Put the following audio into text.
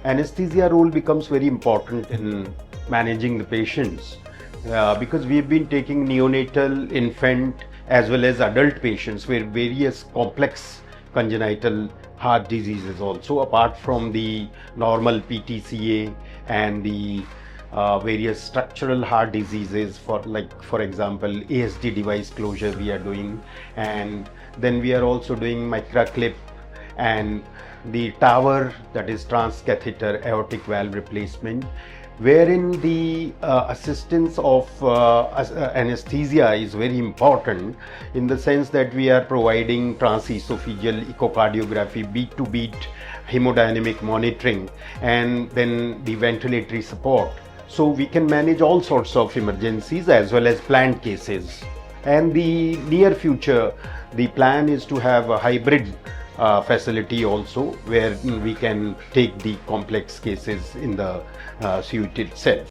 anesthesia role becomes very important in managing the patients because we've been taking neonatal, infant as well as adult patients with various complex congenital heart diseases also, apart from the normal PTCA and the various structural heart diseases, for example ASD device closure we are doing, and then we are also doing MitraClip and the TAVR, that is Transcatheter Aortic Valve Replacement, wherein the assistance of anesthesia is very important, in the sense that we are providing transesophageal echocardiography, beat to beat hemodynamic monitoring, and then the ventilatory support. So we can manage all sorts of emergencies as well as planned cases. And the near future, the plan is to have a hybrid facility also, where we can take the complex cases in the suite itself.